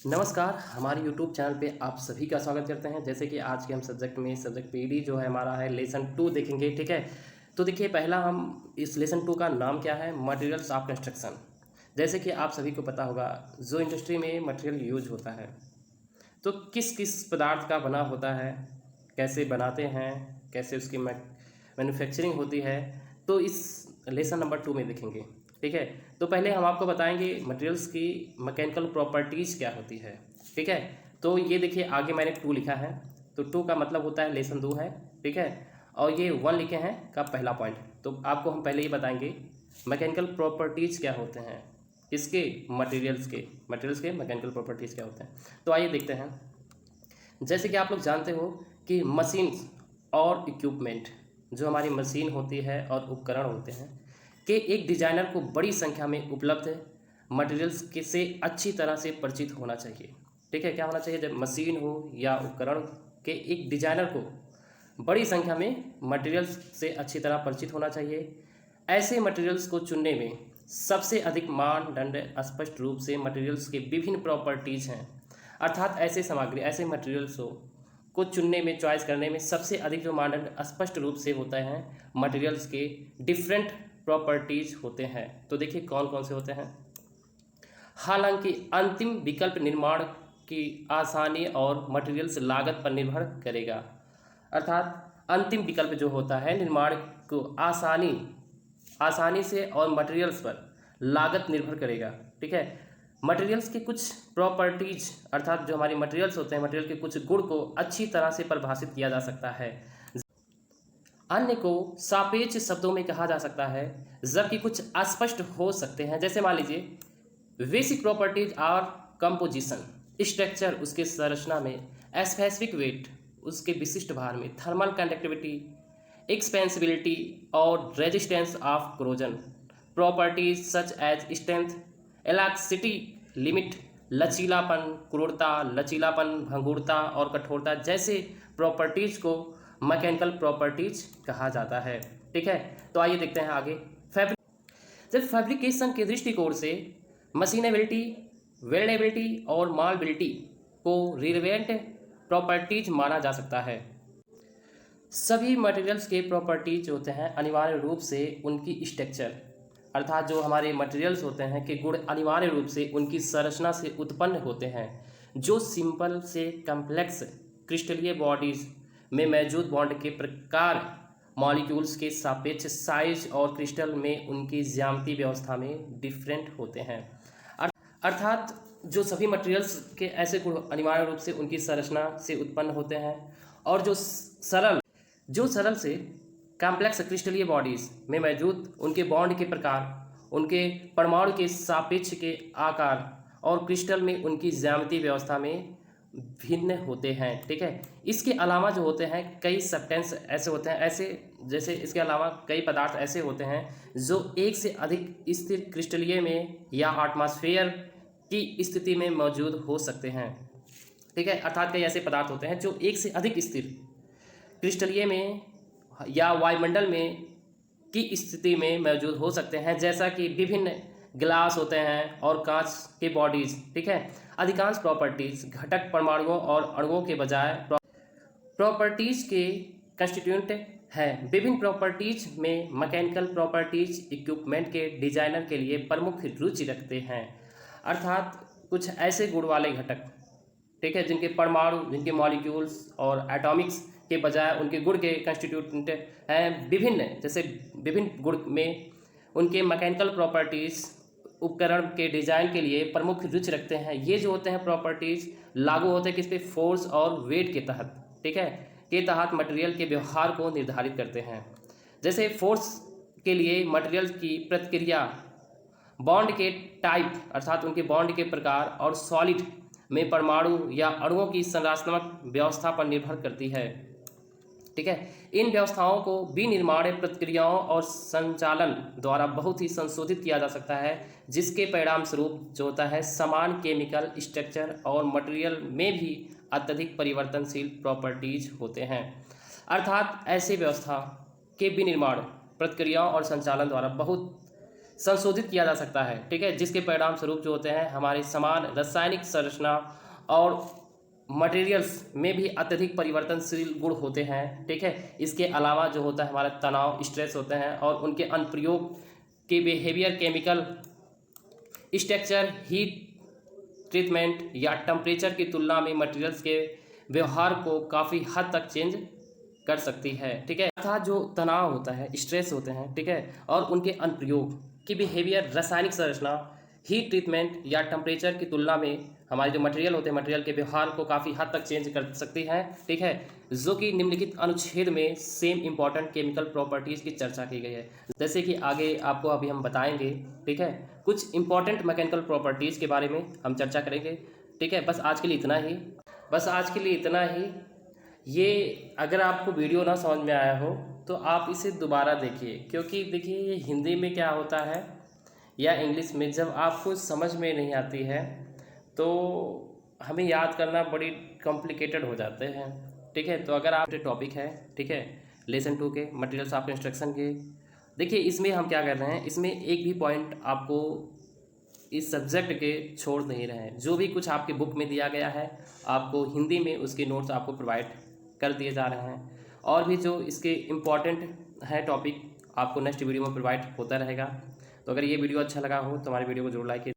नमस्कार, हमारे YouTube channel पे आप सभी का स्वागत करते हैं। जैसे कि आज के हम सब्जेक्ट पीडी जो है हमारा है लेसन 2 देखेंगे, ठीक है। तो देखिए, पहला हम इस लेसन 2 का नाम क्या है, मटेरियल्स ऑफ कंस्ट्रक्शन। जैसे कि आप सभी को पता होगा, जो इंडस्ट्री में मटेरियल यूज होता है तो किस किस पदार्थ का बना होता है, कैसे बनाते हैं, कैसे उसकी मैन्युफैक्चरिंग होती है, तो इस लेसन नंबर 2 में देखेंगे, ठीक है। तो पहले हम आपको बताएंगे मटेरियल्स की मैकेनिकल प्रॉपर्टीज़ क्या होती है, ठीक है। तो ये देखिए, आगे मैंने 2 लिखा है, तो 2 का मतलब होता है लेसन 2 है, ठीक है। और ये 1 लिखे हैं का पहला पॉइंट। तो आपको हम पहले ये बताएंगे मैकेनिकल प्रॉपर्टीज़ क्या होते हैं, इसके मटेरियल्स के मैकेनिकल प्रॉपर्टीज़ क्या होते हैं। तो आइए देखते हैं। जैसे कि आप लोग जानते हो कि मशीन्स और इक्विपमेंट, जो हमारी मशीन होती है और उपकरण होते हैं, कि एक डिजाइनर को बड़ी संख्या में उपलब्ध मटेरियल्स के से अच्छी तरह से परिचित होना चाहिए, ठीक है। क्या होना चाहिए, जब मशीन हो या उपकरण के एक डिजाइनर को बड़ी संख्या में मटेरियल्स से अच्छी तरह परिचित होना चाहिए। ऐसे मटेरियल्स को चुनने में सबसे अधिक मानदंड स्पष्ट रूप से मटेरियल्स के विभिन्न प्रॉपर्टीज़ हैं। अर्थात ऐसे सामग्री, ऐसे मटेरियल्स को चुनने में, चॉइस करने में सबसे अधिक जो मानदंड स्पष्ट रूप से होता है, मटेरियल्स के डिफरेंट प्रॉपर्टीज होते हैं। तो देखिए कौन कौन से होते हैं। हालांकि अंतिम विकल्प निर्माण की आसानी और मटेरियल्स लागत पर निर्भर करेगा। अर्थात अंतिम विकल्प जो होता है निर्माण को आसानी से और मटेरियल्स पर लागत निर्भर करेगा, ठीक है। मटेरियल्स के कुछ प्रॉपर्टीज, अर्थात जो हमारे मटेरियल्स होते हैं, मटेरियल के कुछ गुण को अच्छी तरह से परिभाषित किया जा सकता है। अन्य को सापेक्ष शब्दों में कहा जा सकता है, जबकि कुछ अस्पष्ट हो सकते हैं। जैसे मान लीजिए, basic properties are composition, structure उसके संरचना में, स्पेसिफिक वेट उसके विशिष्ट भार में, थर्मल कंडक्टिविटी, एक्सपेंसिबिलिटी और resistance of corrosion, properties such as strength, elasticity, limit, लचीलापन, क्रूरता, लचीलापन, भंगुरता और कठोरता जैसे प्रॉपर्टीज को मैकेनिकल प्रॉपर्टीज कहा जाता है, ठीक है। तो आइए देखते हैं आगे। जब फैब्रिकेशन के दृष्टिकोण से मशीनेबिलिटी, वेल्डेबिलिटी और मालबिलिटी को रिलेवेंट प्रॉपर्टीज माना जा सकता है। सभी मटेरियल्स के प्रॉपर्टीज होते हैं अनिवार्य रूप से उनकी स्ट्रक्चर, अर्थात जो हमारे मटेरियल्स होते हैं कि गुण अनिवार्य रूप से उनकी संरचना से उत्पन्न होते हैं, जो सिंपल से कम्प्लेक्स क्रिस्टलीय बॉडीज में मौजूद बॉन्ड के प्रकार, मॉलिक्यूल्स के सापेक्ष साइज और क्रिस्टल में उनकी ज्यामितीय व्यवस्था में डिफरेंट होते हैं। अर्थात जो सभी मटेरियल्स के ऐसे गुण अनिवार्य रूप से उनकी संरचना से उत्पन्न होते हैं, और जो सरल से कॉम्प्लेक्स क्रिस्टलीय बॉडीज में मौजूद उनके बॉन्ड के प्रकार, उनके परमाणु के सापेक्ष के आकार और क्रिस्टल में उनकी ज्यामितीय व्यवस्था में भिन्न होते हैं, ठीक है। इसके अलावा जो होते हैं कई सब्सटेंस ऐसे होते हैं, ऐसे जैसे इसके अलावा कई पदार्थ ऐसे होते हैं जो एक से अधिक स्थिर क्रिस्टलीय में या एटमॉस्फेयर की स्थिति में मौजूद हो सकते हैं, ठीक है। अर्थात कई ऐसे पदार्थ होते हैं जो एक से अधिक स्थिर क्रिस्टलीय में या वायुमंडल में की स्थिति में मौजूद हो सकते हैं, जैसा कि विभिन्न ग्लास होते हैं और कांच के बॉडीज, ठीक है। अधिकांश प्रॉपर्टीज घटक परमाणुओं और अणुओं के बजाय प्रॉपर्टीज के कंस्टिट्यूएंट हैं। विभिन्न प्रॉपर्टीज में मैकेनिकल प्रॉपर्टीज इक्विपमेंट के डिजाइनर के लिए प्रमुख रुचि रखते हैं। अर्थात कुछ ऐसे गुण वाले घटक, ठीक है, जिनके परमाणु, जिनके मॉलिक्यूल्स और एटॉमिक्स के बजाय उनके गुण के कंस्टिट्यूएंट हैं विभिन्न, जैसे विभिन्न गुण में उनके मैकेनिकल प्रॉपर्टीज उपकरण के डिजाइन के लिए प्रमुख रुचि रखते हैं। ये जो होते हैं प्रॉपर्टीज लागू होते हैं किस पे, फोर्स और वेट के तहत, ठीक है, के तहत मटेरियल के व्यवहार को निर्धारित करते हैं। जैसे फोर्स के लिए मटेरियल की प्रतिक्रिया बॉन्ड के टाइप, अर्थात उनके बॉन्ड के प्रकार, और सॉलिड में परमाणु या अणुओं की संरचनात्मक व्यवस्था पर निर्भर करती है, ठीक है। इन व्यवस्थाओं को विनिर्माण प्रक्रियाओं और संचालन द्वारा बहुत ही संशोधित किया जा सकता है, जिसके परिणाम स्वरूप जो होता है समान केमिकल स्ट्रक्चर और मटेरियल में भी अत्यधिक परिवर्तनशील प्रॉपर्टीज होते हैं। अर्थात ऐसे व्यवस्था के विनिर्माण प्रक्रियाओं और संचालन द्वारा बहुत संशोधित किया जा सकता है, ठीक है, जिसके परिणाम स्वरूप जो होते हैं हमारे समान रासायनिक संरचना और मटेरियल्स में भी अत्यधिक परिवर्तनशील गुण होते हैं, ठीक है। इसके अलावा जो होता है हमारा तनाव, स्ट्रेस होते हैं और उनके अनुप्रयोग के behaviour, chemical structure, heat treatment या टेम्परेचर की तुलना में मटेरियल्स के व्यवहार को काफ़ी हद तक चेंज कर सकती है, ठीक है। अर्थात जो तनाव होता है, स्ट्रेस होते हैं, ठीक है, और उनके अनुप्रयोग की बिहेवियर, रासायनिक संरचना, हीट ट्रीटमेंट या टेम्परेचर की तुलना में हमारे जो मटेरियल होते हैं, मटेरियल के व्यवहार को काफ़ी हद तक चेंज कर सकती है, ठीक है, जो कि निम्नलिखित अनुच्छेद में सेम इंपॉर्टेंट केमिकल प्रॉपर्टीज़ की चर्चा की गई है। जैसे कि आगे आपको अभी हम बताएंगे, ठीक है, कुछ इंपॉर्टेंट मैकेनिकल प्रॉपर्टीज़ के बारे में हम चर्चा करेंगे, ठीक है। बस आज के लिए इतना ही। ये अगर आपको वीडियो ना समझ में आया हो तो आप इसे दोबारा देखिए, क्योंकि देखिए ये हिंदी में क्या होता है या इंग्लिश में जब आपको समझ में नहीं आती है तो हमें याद करना बड़ी कॉम्प्लिकेटेड हो जाते हैं, ठीक है। तो अगर आप टॉपिक है, ठीक है, लेसन 2 के मटेरियल्स ऑफ कंस्ट्रक्शन के, देखिए इसमें हम क्या कर रहे हैं, इसमें एक भी पॉइंट आपको इस सब्जेक्ट के छोड़ नहीं रहे हैं। जो भी कुछ आपके बुक में दिया गया है आपको हिंदी में उसके नोट्स आपको प्रोवाइड कर दिए जा रहे हैं, और भी जो इसके इम्पॉर्टेंट है टॉपिक आपको नेक्स्ट वीडियो में प्रोवाइड होता रहेगा। तो अगर ये वीडियो अच्छा लगा हो तो हमारे वीडियो को जरूर लाइक कीजिए।